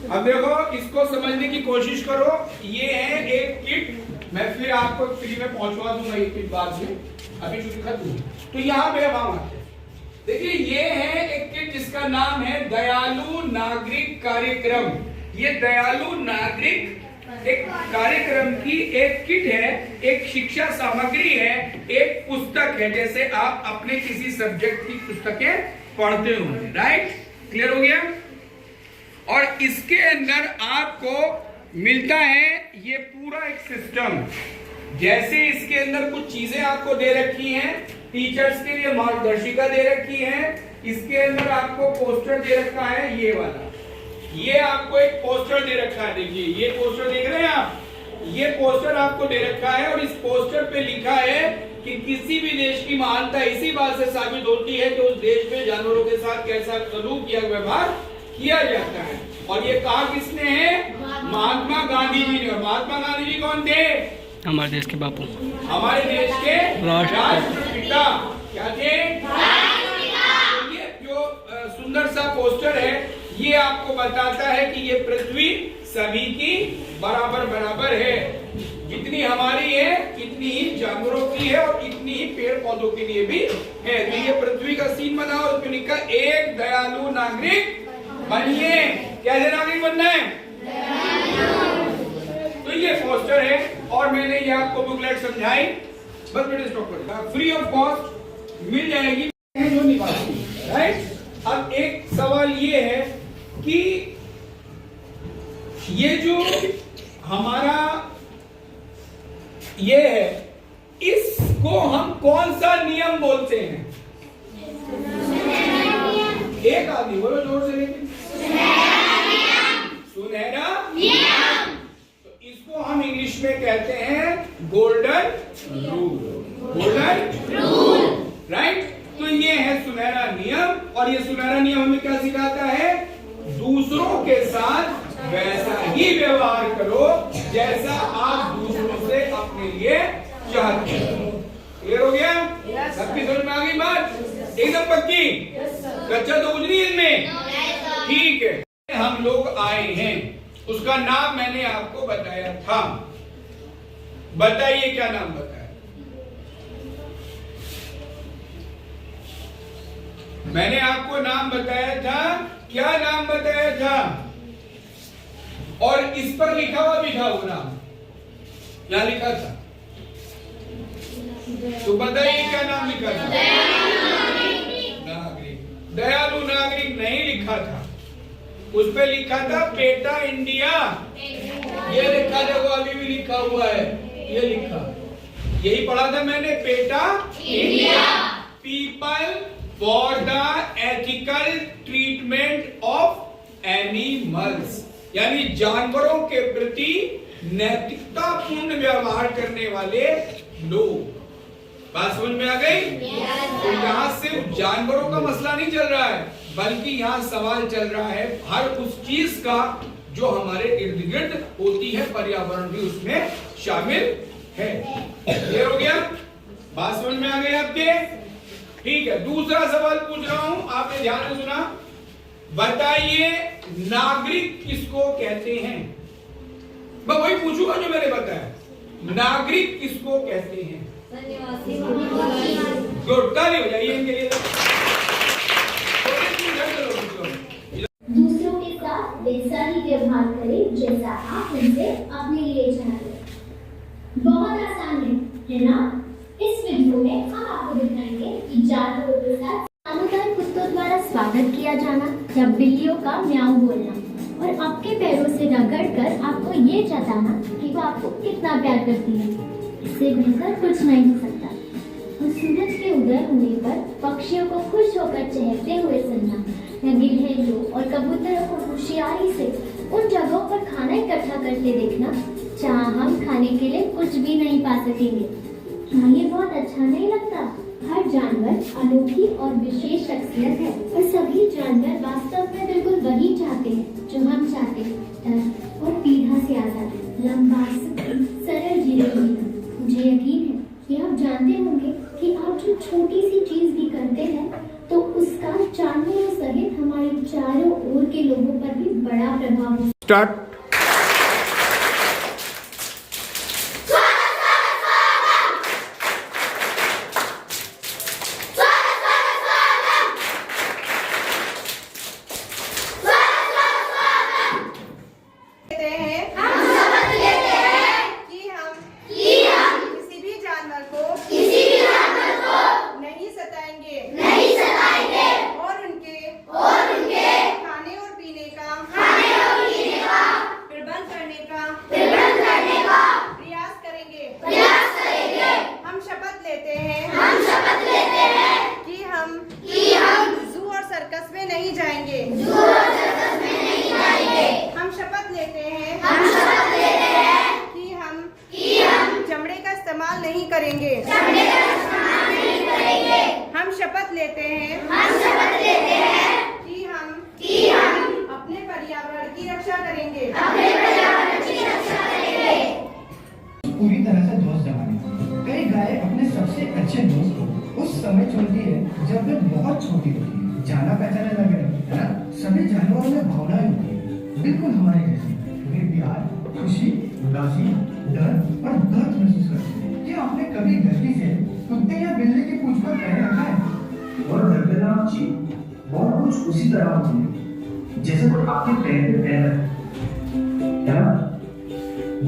अब देखो, इसको समझने की कोशिश करो। ये है एक किट, मैं फिर आपको फ्री में पहुंचवा दूंगा एक किट बाद में, अभी चूंकि खत्म है। तो यहाँ पे हम आते हैं। देखिए, ये है एक किट जिसका नाम है दयालु नागरिक कार्यक्रम। ये दयालु नागरिक एक कार्यक्रम की एक किट है, एक शिक्षा सामग्री है, एक पुस्तक है, जैसे आप अपने किसी सब्जेक्ट की पुस्तकें पढ़ते होंगे। राइट, क्लियर हो गया? और इसके अंदर आपको मिलता है ये पूरा एक सिस्टम। जैसे इसके अंदर कुछ चीजें आपको दे रखी हैं, टीचर्स के लिए मार्गदर्शिका दे रखी है। इसके अंदर आपको पोस्टर दे रखा है, ये वाला, ये आपको एक पोस्टर दे रखा है। देखिए, ये पोस्टर देख रहे हैं आप, ये पोस्टर आपको दे रखा है और इस पोस्टर पे लिखा है कि किसी भी देश की महानता इसी बात से साबित होती है कि उस देश में जानवरों के साथ कैसा सलूक या व्यवहार किया जाता है। और ये कहा किसने है? महात्मा गांधी जी ने। और महात्मा गांधी जी कौन थे? हमारे देश के बापू, हमारे देश के राष्ट्रपिता। क्या थे? तो ये जो सुंदर सा पोस्टर है, ये आपको बताता है कि ये पृथ्वी सभी की बराबर बराबर है। जितनी हमारी है इतनी ही जानवरों की है और इतनी ही पेड़ पौधों के लिए भी है। तो ये पृथ्वी का सीन बना और उसमें लिखा एक दयालु नागरिक बनिए। कैसे नागरिक बनना है? तो ये पोस्टर है और मैंने ये आपको बुकलेट समझाई। बस बेटे स्टॉप कर, फ्री ऑफ कॉस्ट मिल जाएगी जो निवासी। राइट, अब एक सवाल ये है कि ये जो हमारा ये है, इसको हम कौन सा नियम बोलते हैं? एक आदमी बोलो जोर से, लेकिन सुनहरा नियम। तो इसको हम इंग्लिश में कहते हैं golden rule. Golden rule, right. तो ये है सुनहरा नियम। और ये सुनहरा नियम हमें क्या सिखाता है? दूसरों के साथ वैसा ही व्यवहार करो जैसा आप दूसरों से अपने लिए चाहते हो। क्लियर हो गया? सबकी समझ में आ गई बात? एकदम पक्की? कच्चा तो कुछ नहीं इनमें, ठीक है। हम लोग आए हैं, उसका नाम मैंने आपको बताया था। बताइए क्या नाम बताया? मैंने आपको नाम बताया था। क्या नाम बताया था? और इस पर लिखा हुआ भी था वो नाम, क्या लिखा था? तो बताइए क्या नाम लिखा था? नागरिक। दयालु नागरिक नहीं लिखा था, उस पे लिखा था पेटा इंडिया। ये लिखा था, वो अभी भी लिखा हुआ है, ये लिखा, यही पढ़ा था मैंने, PETA India, people for the ethical treatment of animals, यानी जानवरों के प्रति नैतिकता पूर्ण व्यवहार करने वाले लोग। बात समझ में आ गई? तो यहाँ सिर्फ जानवरों का मसला नहीं चल रहा है, बल्कि यहाँ सवाल चल रहा है हर उस चीज का जो हमारे इर्द गिर्द होती है, पर्यावरण भी उसमें शामिल है। क्लियर हो गया? बात समझ में आ गई आपके? ठीक है, दूसरा सवाल पूछ रहा हूं, आपने ध्यान से सुना। बताइए नागरिक किसको कहते हैं? मैं वही पूछूंगा जो मैंने बताया। नागरिक किसको कहते हैं? गुड, ताली बजाइए इनके लिए। दूसरों के साथ वैसा ही व्यवहार करें जैसा आप उनसे अपने लिए चाहते हैं। बहुत आसान है ना? इस वीडियो में हम आपको दिखाएंगे कि जानवरों के साथ सामुदायिक कुत्तों द्वारा स्वागत किया जाना या बिल्लियों का म्याऊ बोलना और आपके पैरों से रगड़कर आपको ये जताना कि वो आपको कितना प्यार करती है। इससे बेहतर कुछ नहीं हो सकता। और सूरज के उदय होने पर पक्षियों को खुश होकर चहकते हुए सुनना या गिलहरियों और कबूतरों को होशियारी से उन जगहों पर खाना इकट्ठा करते देखना जहाँ हम खाने के लिए कुछ भी नहीं पा सकेंगे। हाँ, ये बहुत अच्छा नहीं लगता? हर जानवर अनोखी और विशेष शख्सियत है और सभी जानवर वास्तव में बिल्कुल वही चाहते हैं जो हम चाहते हैं, और पीढ़ा से आजाद, लंबा सरल जीवन जीना। मुझे यकीन है कि आप जानते होंगे कि आप जो छोटी सी चीज भी करते हैं तो उसका जानवरों सहित हमारे चारों ओर के लोगों पर भी बड़ा प्रभाव हो। स्टार्ट। नहीं जाएंगे। हम शपथ लेते हैं कि हम चमड़े का इस्तेमाल नहीं करेंगे। हम शपथ लेते हैं कि हम अपने पर्यावरण की रक्षा करेंगे। पूरी तरह से दोस्त जमाने। कई गायें अपने सबसे अच्छे दोस्त को उस समय चुनती है जब वे बहुत छोटी होती है। जाना पहचाना लगे है ना। सभी जानवरों में भावनाएं होती है, बिल्कुल हमारे जैसी। वे प्यार, खुशी, उदासी, डर और दर्द महसूस करते हैं। क्या आपने कभी गलती से कुत्ते या बिल्ली की पूंछ पर पैर रखा है? और दर्दनाक चीज और कुछ उसी तरह होती है जैसे कोई आपके पैर पे पैर रखे, है ना।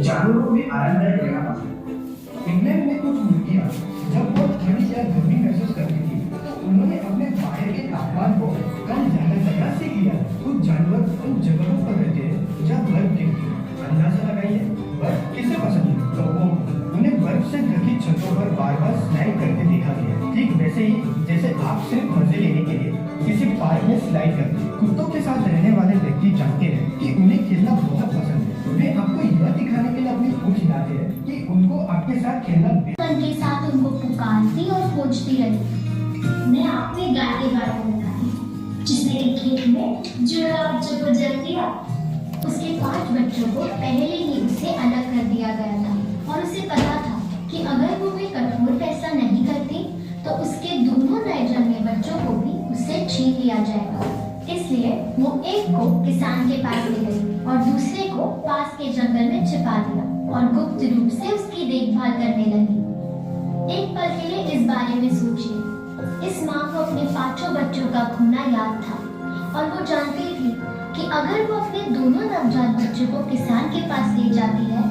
जानवरों में आरामदायक रहना पसंद। इंग्लैंड में कुछ मुर्गियां जब बहुत ठंडी या गर्मी महसूस करती थी तो उन्होंने अपने बाहर के तापमान को कम ज्यादा करना सीख लिया। कुछ जानवर उन जगहों पर रहते हैं जहाँ बर्फ गिरती है। अंदाजा लगाइए, बर्फ किसे पसंद है? कौवों को। उन्हें बर्फ से ढकी छतों पर बार बार स्लाइड करते देखा गया। ठीक वैसे ही जैसे आप सिर्फ मजे लेने के लिए किसी पार्क में स्लाइड करते हैं। कुत्तों के साथ रहने वाले व्यक्ति जानते हैं कि उन्हें खेलना बहुत पसंद है। वे आपको यह दिखाने के लिए अपनी पूंछ हिलाते हैं कि उनको आपके साथ खेलना के साथ उनको पुकारती और खोजती रही। मैं आपको एक गाय के बारे में बताती जिसने एक खेत में जुड़ा बच्चों को जन्म दिया। उसके 5 बच्चों को पहले ही उसे अलग कर दिया गया था और उसे पता था कि अगर वो कोई कठोर फैसला नहीं करती तो उसके दोनों नए जन्मे बच्चों को भी उससे छीन लिया जाएगा। इसलिए वो एक को किसान के पास ले गई और दूसरे को पास के जंगल में छिपा दिया और गुप्त रूप से उसकी देखभाल करने लगी। एक पल के लिए इस बारे में सोचिए। इस माँ को अपने 5 बच्चों का खोना याद था और वो जानती थी कि अगर वो अपने दोनों नवजात बच्चों को किसान के पास ले जाती है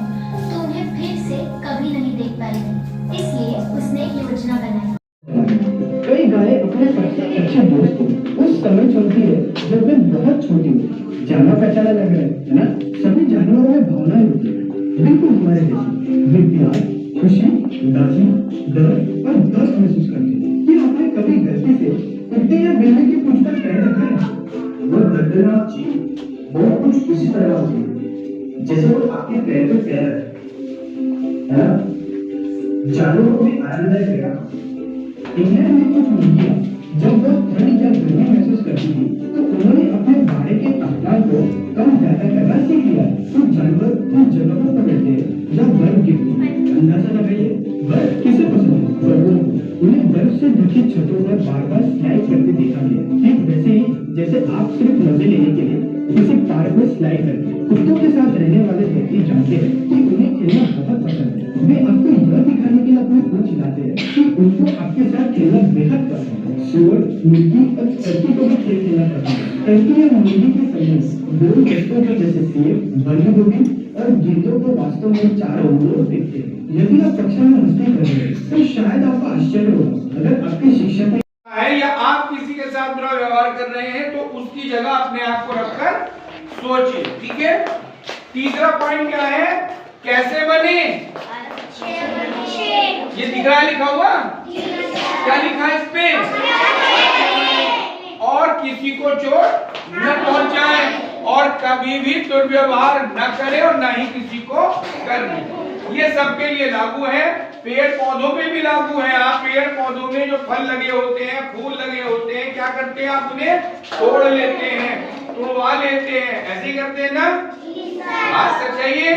तो उन्हें फिर से कभी नहीं देख पाएगी। इसलिए उसने एक योजना बनाई। कई गायें अपने सबसे अच्छे दोस्त को उस समय चुनती है जब वे बहुत छोटी होती है। जाना पहचाना लग रहा है ना। सभी जानवरों में भावनाएं होती है, बिल्कुल हमारे जैसी। वे प्यार, खुशी, उदासी, डर और दर्द महसूस करते हैं। क्या आपने कभी गलती से कुत्ते या बिल्ली की पूंछ पर पैर रखा है? वो दर्दनाक चीज और कुछ उसी तरह होती है जैसे कोई आपके पैर पे पैर रखे, है ना। जानवरों में आरामदायक रहना पसंद। इंग्लैंड में कुछ मुर्गियां जब बहुत ठंड या गर्मी महसूस करती थी तो उन्होंने अपने बाहर के तापमान को कम ज्यादा करना सीख लिया। कुछ जानवर उन जगहों पर रहते हैं जहाँ बर्फ गिरती है। अंदाजा लगाइए, बर्फ किसे पसंद है? कौवों को। उन्हें बर्फ से ढकी छतों पर बार बार स्लाइड करते देखा गया। ठीक वैसे ही जैसे आप सिर्फ मजे लेने के लिए किसी पार्क में स्लाइड करते हैं। कुत्तों के साथ रहने वाले व्यक्ति जानते हैं कि उन्हें खेलना बहुत पसंद है। वे आपको यह दिखाने के लिए अपनी पूंछ हिलाते हैं कि उनको आपके साथ खेलना बेहद पसंद है। सुअर, मुर्गी और टर्की को भी खेल खेलना पसंद है। टर्की या मुर्गी के संबंध दो दोस्तों के जैसे सेब, बंद गोभी और गेंदों को वास्तव में चारों ओर देखते हैं। यदि आप कक्षा में मस्ती कर रहे हैं तो शायद आपको आश्चर्य होगा अगर आपके शिक्षक है या आप किसी के साथ बुरा व्यवहार कर रहे हैं तो उसकी जगह अपने आप को रखकर सोचिए। ठीक है। तीसरा पॉइंट क्या है? कैसे बने? ये दिख रहा है लिखा हुआ? क्या लिखा है इस पे? और किसी को चोट न पहुंचाए और कभी भी दुर्व्यवहार न करे और न ही किसी को करने। ये सबके लिए लागू है। पेड़ पौधों पे भी लागू है। आप पेड़ पौधों में जो फल लगे होते हैं, फूल लगे होते हैं, क्या करते हैं? आप उन्हें तोड़ लेते हैं, तोड़वा लेते हैं। ऐसे ही करते हैं ना? बात सच है ये।